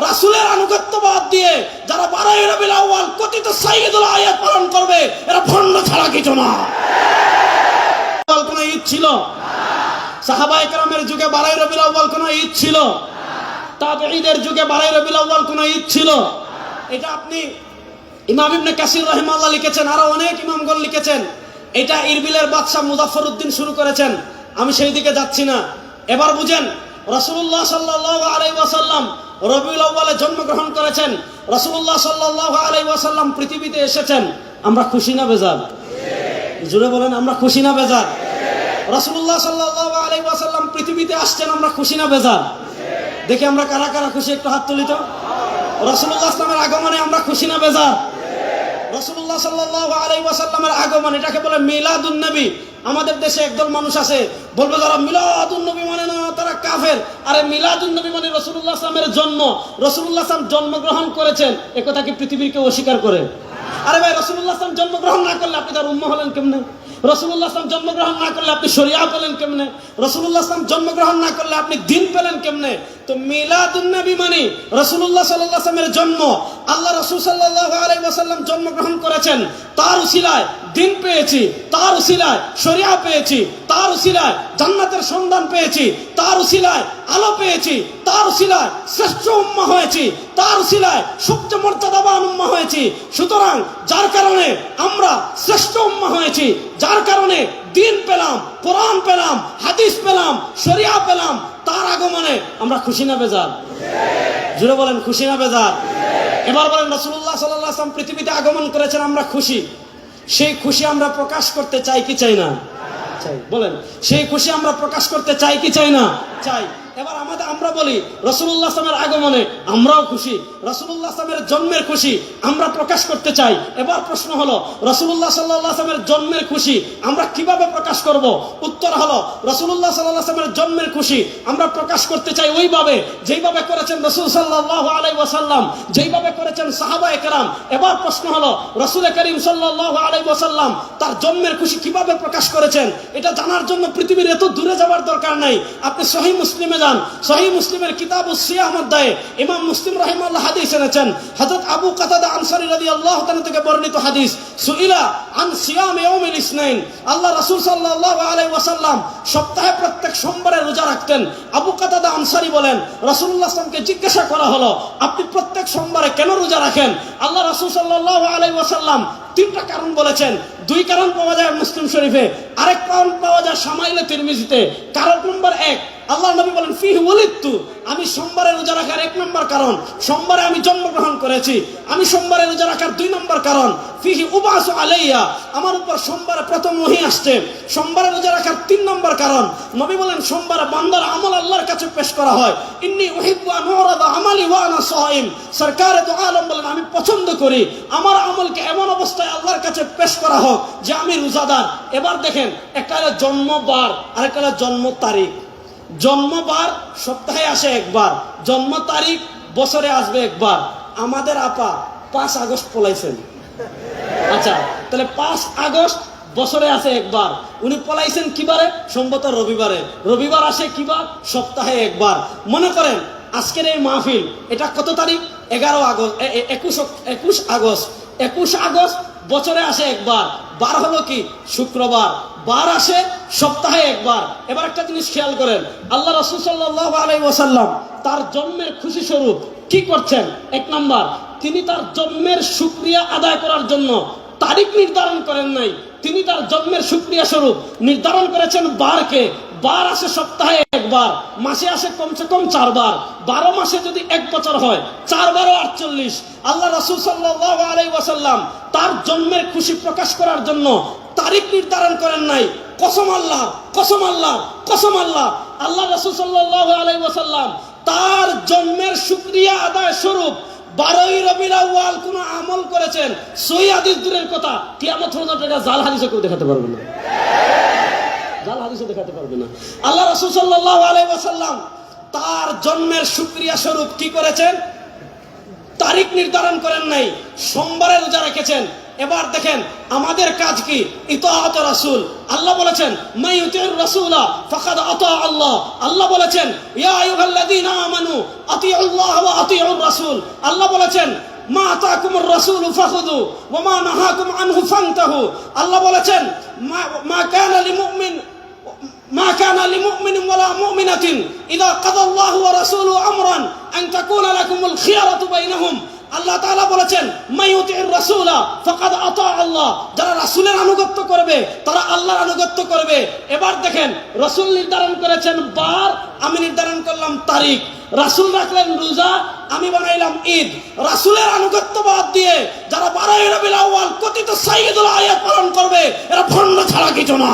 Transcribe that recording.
রাসূলের আনুগত্যবাদ দিয়ে যারা 12 রবিউল আউয়াল কথিত সাইয়্যিদুল আয়াত পালন করবে, এরা ভণ্ড ছাড়া কিছু না। কোন ঈদ ছিল? সাহাবায়ে কেরামের যুগে 12 রবিউল আউয়াল কোন ঈদ ছিল? তাবেঈদের যুগে 12 রবিউল আউয়াল কোন ঈদ ছিল? এটা আপনি ইমাম ইবনে কাসির রাহিমাহুল্লাহ লিখেছেন, আরো অনেক ইমামগণ লিখেছেন। এটা ইরবিলের বাদশা মুজাফফরউদ্দিন শুরু করেছেন, আমি সেই দিকে যাচ্ছি না। এবার বুঝেন, রাসূলুল্লাহ সাল্লাল্লাহু আলাইহি ওয়াসাল্লাম রবিউল আউয়ালে জন্মগ্রহণ করেছেন। রাসূলুল্লাহ সাল্লাল্লাহু আলাইহি ওয়াসাল্লাম পৃথিবীতে এসেছেন, আমরা খুশি না বেজার? জোরে বলেন, আমরা খুশি না বেজার? রাসূলুল্লাহ সাল্লাল্লাহু আলাইহি ওয়াসাল্লাম পৃথিবীতে আসছেন, আমরা খুশি না বেজার? দেখি আমরা কারা কারা খুশি, একটু হাত তুলি তো। রাসূলুল্লাহ সাল্লামের আগমনে আমরা খুশি না বেজার? রাসূলুল্লাহ সাল্লাল্লাহু আলাইহি ওয়াসাল্লামের আগমন, এটাকে বলে মিলাদুন নবী। আমাদের দেশে একদল মানুষ আছে, বলবে যারা মিলাদুন নবী মানে না তারা কাফের। আরে মিলাদুন নবী মানে রাসূলুল্লাহ সাল্লামের জন্ম। রাসূলুল্লাহ সাল্লাম জন্মগ্রহণ করেছেন, এ কথা কি পৃথিবীর কেউ অস্বীকার করে? আরে ভাই, রাসূলুল্লাহ সাল্লাম জন্মগ্রহণ না করলে আপনি তার উম্মাহ হলেন কেমনে? রাসূলুল্লাহ সাল্লাম জন্মগ্রহণ না করলে আপনি শরিয়া পেলেন কেমনে? রাসূলুল্লাহ সাল্লাম জন্মগ্রহণ না করলে আপনি দ্বীন পেলেন কেমনে? তো মিলাদুন নবী মানে রাসূলুল্লাহ সাল্লাল্লাহু আলাইহি ওয়াসাল্লামের জন্ম। আল্লাহ রাসূল সাল্লাল্লাহু আলাইহি ওয়াসাল্লাম জন্মগ্রহণ করেছেন, তার উসিলায় দ্বীন পেয়েছি, তার উসিলায় শরিয়া পেয়েছি, তার উসিলায় জান্নাতের সন্ধান পেয়েছি, তার উসিলায় আলো পেয়েছি, তার উসিলায় শ্রেষ্ঠ উম্মাহ হয়েছি, তার উসিলায় সবচেয়ে মর্যাদাবান উম্মাহ হয়েছি। সুতরাং যার কারণে আমরা শ্রেষ্ঠ উম্মাহ হয়েছি, যার কারণে দ্বীন পেলাম, কোরআন পেলাম, হাদিস পেলাম, শরিয়া পেলাম, তার আগমনে আমরা খুশি না বেজার? জোরে বলেন, খুশি না বেজার? এবার বলেন, রাসূলুল্লাহ সাল্লাল্লাহু আলাইহি ওয়াসাল্লাম পৃথিবীতে আগমন করেছেন, আমরা খুশি। সেই খুশি আমরা প্রকাশ করতে চাই কি চাই না? চাই। বলেন, সেই খুশি আমরা প্রকাশ করতে চাই কি চাই না? চাই। এবার আমরা বলি রাসূলুল্লাহ সাল্লাল্লাহু আলাইহি ওয়াসাল্লামের আগমনে আমরাও খুশি, রাসূলুল্লাহ সাল্লাল্লাহু আলাইহি ওয়াসাল্লামের জন্মের খুশি আমরা প্রকাশ করতে চাই। এবার প্রশ্ন হলো, রাসূলুল্লাহ সাল্লাল্লাহু আলাইহি ওয়াসাল্লামের জন্মের খুশি আমরা কিভাবে প্রকাশ করব? উত্তর হলো, রাসূলুল্লাহ সাল্লাল্লাহু আলাইহি ওয়াসাল্লামের জন্মের খুশি আমরা প্রকাশ করতে চাই ওইভাবে যেইভাবে করেছেন রাসূল সাল্লাল্লাহু আলাইহি ওয়াসাল্লাম, যেইভাবে করেছেন সাহাবায়ে কেরাম। এবার প্রশ্ন হলো, রাসূল করিম সাল্লাল্লাহু আলাইহি ওয়াসাল্লাম তার জন্মের খুশি কিভাবে প্রকাশ করেছেন? এটা জানার জন্য পৃথিবীর এত দূরে যাওয়ার দরকার নাই। আপনি সহিহ মুসলিমে যান, সহিহ মুসলিমের কিতাবুস সিয়াম অধ্যায়ে ইমাম মুসলিম রাহিমাহুল্লাহ হাদিস এনেছেন। হযরত আবু কাতাদা আনসারী রাদিয়াল্লাহু তাআলা থেকে বর্ণিত হাদিস, সুইলা আন সিয়াম ইয়াউমিল ইসনাইন। আল্লাহ রাসূল সাল্লাল্লাহু আলাইহি ওয়াসাল্লাম সপ্তাহে প্রত্যেক সোমবারে রোজা রাখতেন। আবু কাতাদা আনসারী বলেন, রাসূলুল্লাহ সাল্লাল্লাহু আলাইহি ওয়াসাল্লামকে জিজ্ঞাসা করা হলো, আপনি প্রত্যেক সোমবারে কেন রোজা রাখেন? আল্লাহ রাসূল সাল্লাল্লাহু আলাইহি ওয়াসাল্লাম তিনটা কারণ বলেছেন। দুই কারণ পাওয়া যায় মুসলিম শরীফে, আরেক কারণ পাওয়া যায় শামাইলে তিরমিজিতে। কারণ নম্বর 1, আল্লাহ নবী বলেন ফিহি ওয়ালিদতু, আমি সোমবারে রোজা রাখার 1 নম্বর কারণ সোমবারে আমি জন্মগ্রহণ করেছি। আমি সোমবারে রোজা রাখার 2 নম্বর কারণ ফিহি উবাসু আলাইয়া, আমার উপর সোমবারে প্রথম ওহী আসছে। সোমবারে রোজা রাখার 3 নম্বর কারণ, নবী বলেন সোমবারে বান্দার আমল আল্লাহর কাছে পেশ করা হয়। ইন্নী উহিব্বু আন উরাদা আমালি ওয়া আনা সাইম, সরকারে দু আলম বলেন আমি পছন্দ করি আমার আমলকে এমন অবস্থায় আল্লাহর কাছে পেশ করা হোক যে আমি রোজাদার। এবার দেখেন, একটা হলো জন্মবার, আরেকটা হলো জন্ম তারিখ। জন্মবার সপ্তাহে আসে একবার, জন্ম তারিখ বছরে আসবে একবার। আমাদের আপা 5 আগস্ট পলাইছেন। আচ্ছা, তাহলে 5 আগস্ট বছরে আসে একবার। উনি পলাইছেন কিবারে? সম্ভবত রবিবারে। রবিবার আসে কিবার? সপ্তাহে একবার। মনে করেন আজকের এই মাহফিল, এটা কত তারিখ? 11 আগস্ট, 21 আগস্ট। 21 আগস্ট বছরে আসে একবার। বার হলো কি? শুক্রবার। বার আসে সপ্তাহে একবার। এবার একটা জিনিস খেয়াল করেন, আল্লাহ রাসূল সাল্লাল্লাহু আলাইহি ওয়াসাল্লাম তার জন্মের খুশি স্বরূপ কি করছেন? 1 নাম্বার, তিনি তার জন্মের শুকরিয়া আদায় করার জন্য তারিখ নির্ধারণ করেন নাই, তিনি তার জন্মের শুকরিয়া স্বরূপ নির্ধারণ করেছেন বারকে। বার আসে সপ্তাহে একবার, মাসে আসে কমসে কম 4 বার। 12 মাসে যদি 1 বছর হয়, 4 বার 48। আল্লাহ রাসূল সাল্লাল্লাহু আলাইহি ওয়াসাল্লাম তার জন্মের খুশি প্রকাশ করার জন্য তারিখ নির্ধারণ করেন নাই। কসম আল্লাহ, কসম আল্লাহ, কসম আল্লাহ, আল্লাহ রাসূল সাল্লাল্লাহু আলাইহি ওয়াসাল্লাম তার জন্মের শুকরিয়া আদায় স্বরূপ 12 রবিউল আউয়াল কোন আমল করেছেন। সহিহ হাদিস দূরের কথা, কিয়ামত পর্যন্ত এটা জাল হাদিসে কেউ দেখাতে পারবে না, জাল হাদিসে দেখাতে পারবে না। আল্লাহ রাসূল সাল্লাল্লাহু আলাইহি ওয়াসাল্লাম তার জন্মের শুকরিয়া স্বরূপ কি করেছেন? তারিখ নির্ধারণ করেন নাই। সোমবারে রোজা রেখেছেন। এবার দেখেন আমাদের কাজ কি? ইতাআত রাসূল। আল্লাহ বলেছেন মান ইউতির রাসূলা ফাকাদ আতা আল্লাহ। আল্লাহ বলেছেন ইয়া আইয়ুহাল্লাযীনা আমানু আতিউল্লাহ ওয়া আতিউর রাসূল। আল্লাহ বলেছেন মা আতাকুমুর রাসূলু ফাখুযু ওয়া মা নাহাকুম আনহু ফান্তাহু। আল্লাহ বলেছেন মা কানা লিমুমিন ما كان لمؤمن ولا مؤمنة إذا قضى الله ورسوله أمرا أن تكون لكم الخيرة بينهم। আল্লাহ তাআলা বলেছেন মাইয়ুতির রাসূলা ফাকাদ আতা আল্লাহ। যারা রাসূলের আনুগত্য করবে তারা আল্লাহর আনুগত্য করবে। এবার দেখেন রাসূল নির্ধারণ করেছেন বার, আমি নির্ধারণ করলাম তারিখ। রাসূল রাখলেন রোজা, আমি বানাইলাম ঈদ। রাসূলের আনুগত্য বাদ দিয়ে যারা 12 রবিউল আউয়াল কথিত সাইয়্যিদুল আয়াত পালন করবে এরা ভণ্ড ছাড়া কিছু না।